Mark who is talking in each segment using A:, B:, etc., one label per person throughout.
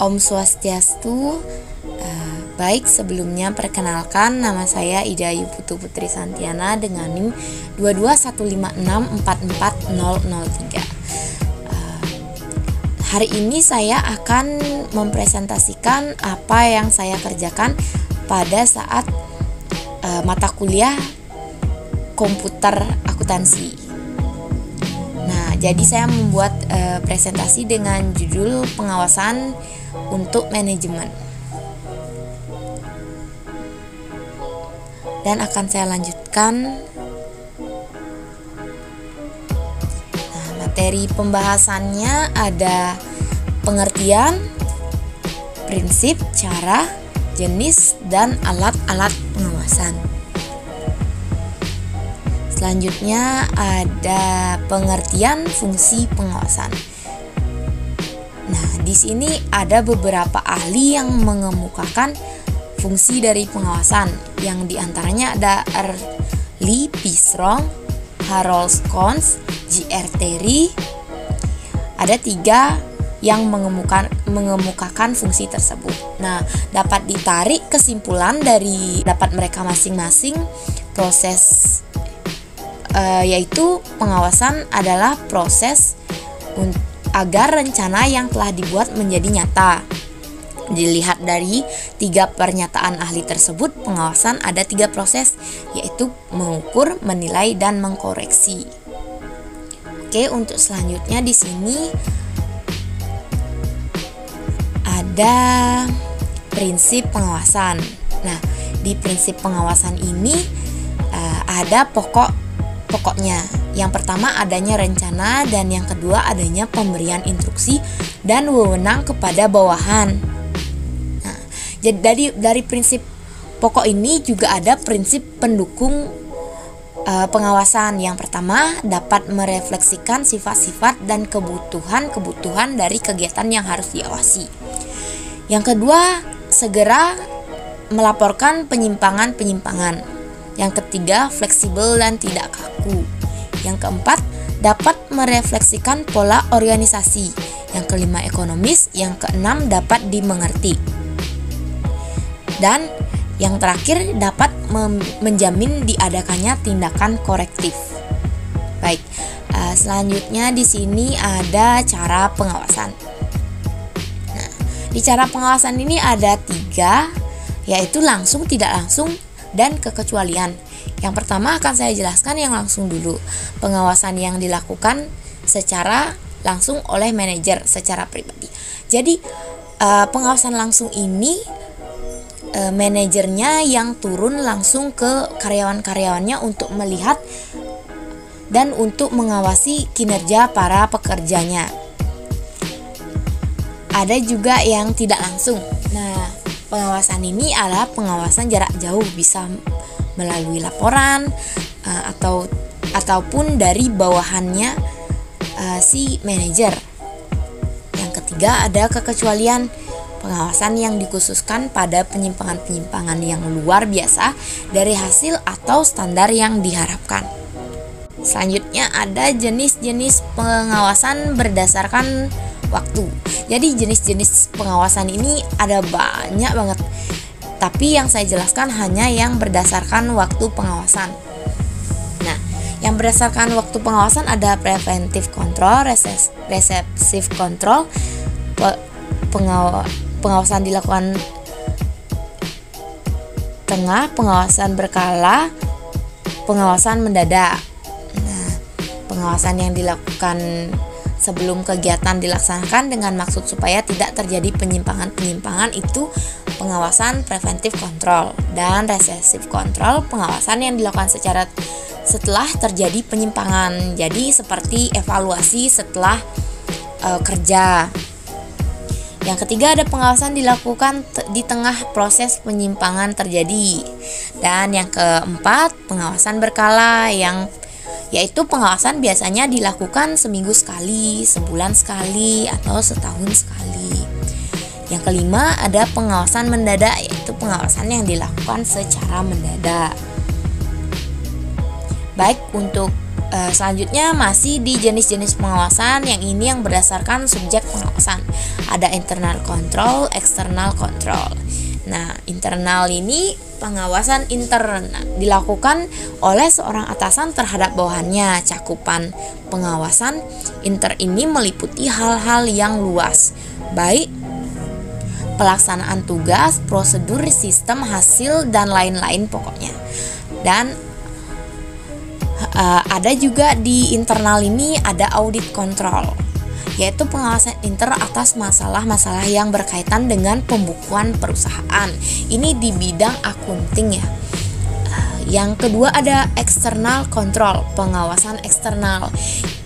A: Om Swastiastu. Baik, sebelumnya perkenalkan, nama saya Ida Ayu Putu Putri Santiana dengan NIM 22156440003. Hari ini saya akan mempresentasikan apa yang saya kerjakan pada saat mata kuliah komputer akuntansi. Nah, jadi saya membuat presentasi dengan judul pengawasan untuk manajemen. Dan akan saya lanjutkan. Nah, materi pembahasannya ada pengertian, prinsip, cara, jenis, dan alat-alat pengawasan. Selanjutnya ada pengertian fungsi pengawasan. Nah, di sini ada beberapa ahli yang mengemukakan fungsi dari pengawasan, yang diantaranya ada R. Lee Pisrong, Harold Schons, J.R. Terry. Ada 3 yang mengemukakan fungsi tersebut. Nah, dapat ditarik kesimpulan dari dapat mereka masing-masing. Proses yaitu pengawasan adalah proses agar rencana yang telah dibuat menjadi nyata. Dilihat dari 3 pernyataan ahli tersebut, pengawasan ada 3 proses, yaitu mengukur, menilai, dan mengkoreksi. Oke, untuk selanjutnya di sini ada prinsip pengawasan. Nah, di prinsip pengawasan ini ada pokoknya. Yang pertama adanya rencana, dan yang kedua adanya pemberian instruksi dan wewenang kepada bawahan. Nah, jadi dari prinsip pokok ini juga ada prinsip pendukung pengawasan. Yang pertama dapat merefleksikan sifat-sifat dan kebutuhan dari kegiatan yang harus diawasi. Yang kedua, segera melaporkan penyimpangan-penyimpangan. Yang ketiga, fleksibel dan tidak kaku. Yang keempat, dapat merefleksikan pola organisasi. Yang kelima, ekonomis. Yang keenam, dapat dimengerti. Dan yang terakhir, dapat menjamin diadakannya tindakan korektif. Baik, selanjutnya di sini ada cara pengawasan. Nah, di cara pengawasan ini ada 3, yaitu langsung, tidak langsung, dan kekecualian. Yang pertama akan saya jelaskan yang langsung dulu. Pengawasan yang dilakukan secara langsung oleh manajer secara pribadi. Jadi pengawasan langsung ini manajernya yang turun langsung ke karyawan-karyawannya untuk melihat dan untuk mengawasi kinerja para pekerjanya. Ada juga yang tidak langsung. Nah, pengawasan ini adalah pengawasan jarak jauh, bisa melalui laporan ataupun dari bawahannya si manajer. Yang ketiga ada kekecualian, pengawasan yang dikhususkan pada penyimpangan-penyimpangan yang luar biasa dari hasil atau standar yang diharapkan. Selanjutnya ada jenis-jenis pengawasan berdasarkan waktu. Jadi jenis-jenis pengawasan ini ada banyak banget, tapi yang saya jelaskan hanya yang berdasarkan waktu pengawasan. Nah, yang berdasarkan waktu pengawasan ada preventive control, receptive control. Pengawasan dilakukan tengah, pengawasan berkala, pengawasan mendadak. Nah, pengawasan yang dilakukan sebelum kegiatan dilaksanakan dengan maksud supaya tidak terjadi penyimpangan-penyimpangan itu pengawasan preventive control. Dan recessive control, pengawasan yang dilakukan setelah terjadi penyimpangan. Jadi seperti evaluasi setelah kerja. Yang ketiga ada pengawasan dilakukan di tengah proses penyimpangan terjadi. Dan yang keempat, pengawasan berkala, yaitu pengawasan biasanya dilakukan seminggu sekali, sebulan sekali, atau setahun sekali. Yang kelima ada pengawasan mendadak, yaitu pengawasan yang dilakukan secara mendadak. Baik, untuk Selanjutnya masih di jenis-jenis pengawasan, yang ini yang berdasarkan subjek pengawasan. Ada internal control, external control. Nah, internal ini pengawasan intern dilakukan oleh seorang atasan terhadap bawahannya. Cakupan pengawasan intern ini meliputi hal-hal yang luas, baik pelaksanaan tugas, prosedur, sistem, hasil, dan lain-lain pokoknya. Dan ada juga di internal ini ada audit kontrol, yaitu pengawasan intern atas masalah-masalah yang berkaitan dengan pembukuan perusahaan. Ini di bidang akunting ya. Yang kedua ada external control, pengawasan eksternal,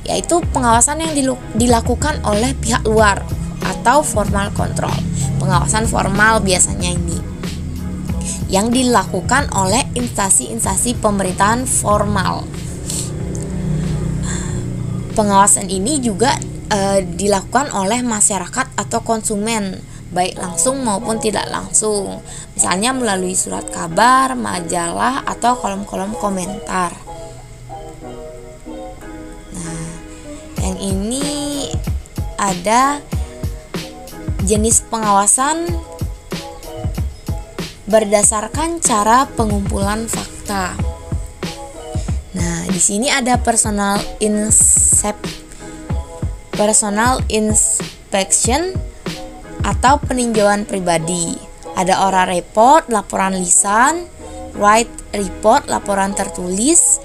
A: yaitu pengawasan yang dilakukan oleh pihak luar atau formal control. Pengawasan formal biasanya ini yang dilakukan oleh instansi-instansi pemerintahan formal. Pengawasan ini juga dilakukan oleh masyarakat atau konsumen, baik langsung maupun tidak langsung, misalnya melalui surat kabar, majalah, atau kolom-kolom komentar. Nah, yang ini ada jenis pengawasan berdasarkan cara pengumpulan fakta. Nah, di sini ada personal inspection atau peninjauan pribadi. Ada oral report, laporan lisan, write report, laporan tertulis,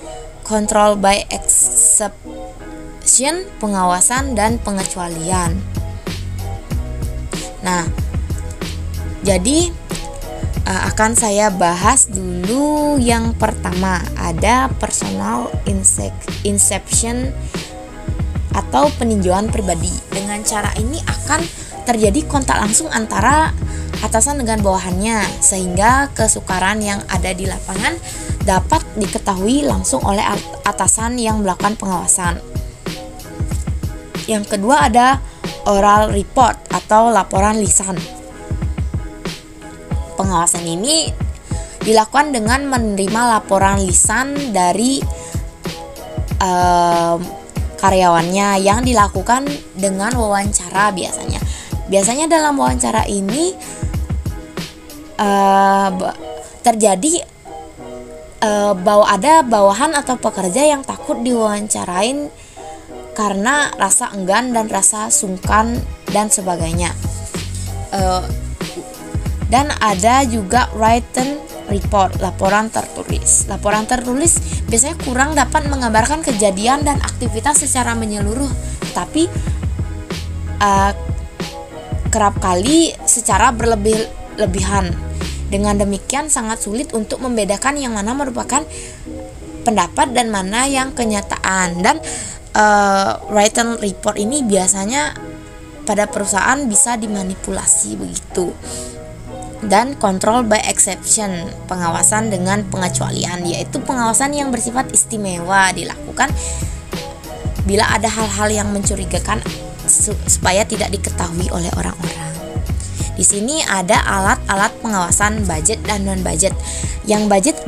A: control by exception, pengawasan dan pengecualian. Nah, jadi akan saya bahas dulu yang pertama, ada personal inspection atau peninjauan pribadi. Dengan cara ini akan terjadi kontak langsung antara atasan dengan bawahannya, sehingga kesukaran yang ada di lapangan dapat diketahui langsung oleh atasan yang melakukan pengawasan. Yang kedua ada oral report atau laporan lisan. Pengawasan ini dilakukan dengan menerima laporan lisan dari karyawannya yang dilakukan dengan wawancara biasanya. Biasanya dalam wawancara ini terjadi bahwa ada bawahan atau pekerja yang takut diwawancarain karena rasa enggan dan rasa sungkan dan sebagainya. Dan ada juga written report, laporan tertulis. Laporan tertulis biasanya kurang dapat menggambarkan kejadian dan aktivitas secara menyeluruh, tapi kerap kali secara berlebihan. Dengan demikian sangat sulit untuk membedakan yang mana merupakan pendapat dan mana yang kenyataan. Dan written report ini biasanya pada perusahaan bisa dimanipulasi begitu. Dan control by exception, pengawasan dengan pengecualian, yaitu pengawasan yang bersifat istimewa dilakukan bila ada hal-hal yang mencurigakan supaya tidak diketahui oleh orang-orang. Di sini ada alat-alat pengawasan budget dan non budget. Yang budget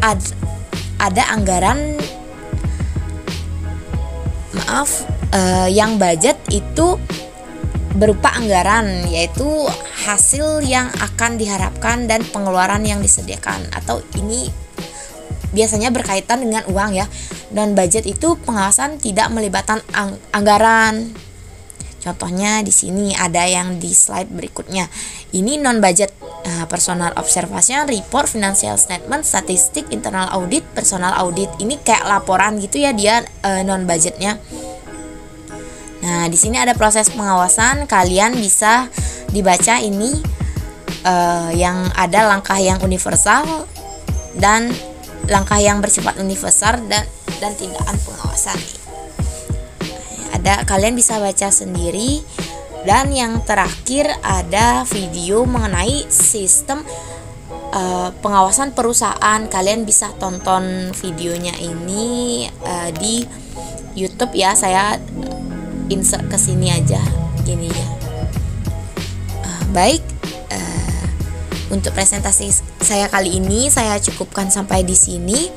A: ada anggaran, yang budget itu berupa anggaran, yaitu hasil yang akan diharapkan dan pengeluaran yang disediakan, atau ini biasanya berkaitan dengan uang ya. Dan budget itu pengawasan tidak melibatkan anggaran. Contohnya di sini ada yang di slide berikutnya. Ini non budget, personal observation, report, financial statement, statistik, internal audit, personal audit. Ini kayak laporan gitu ya dia, non budgetnya. Nah, di sini ada proses pengawasan. Kalian bisa dibaca ini yang ada langkah yang universal dan langkah yang bersifat universal dan tindakan pengawasan. Ada, kalian bisa baca sendiri. Dan yang terakhir ada video mengenai sistem pengawasan perusahaan. Kalian bisa tonton videonya ini di YouTube ya. Saya insert ke sini aja gini ya. Baik, untuk presentasi saya kali ini saya cukupkan sampai di sini.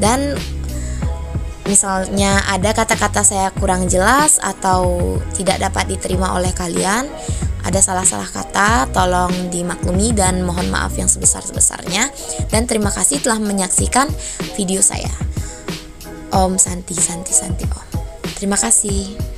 A: Dan misalnya ada kata-kata saya kurang jelas atau tidak dapat diterima oleh kalian, ada salah-salah kata, tolong dimaklumi dan mohon maaf yang sebesar-besarnya. Dan terima kasih telah menyaksikan video saya. Om Santi Om. Terima kasih.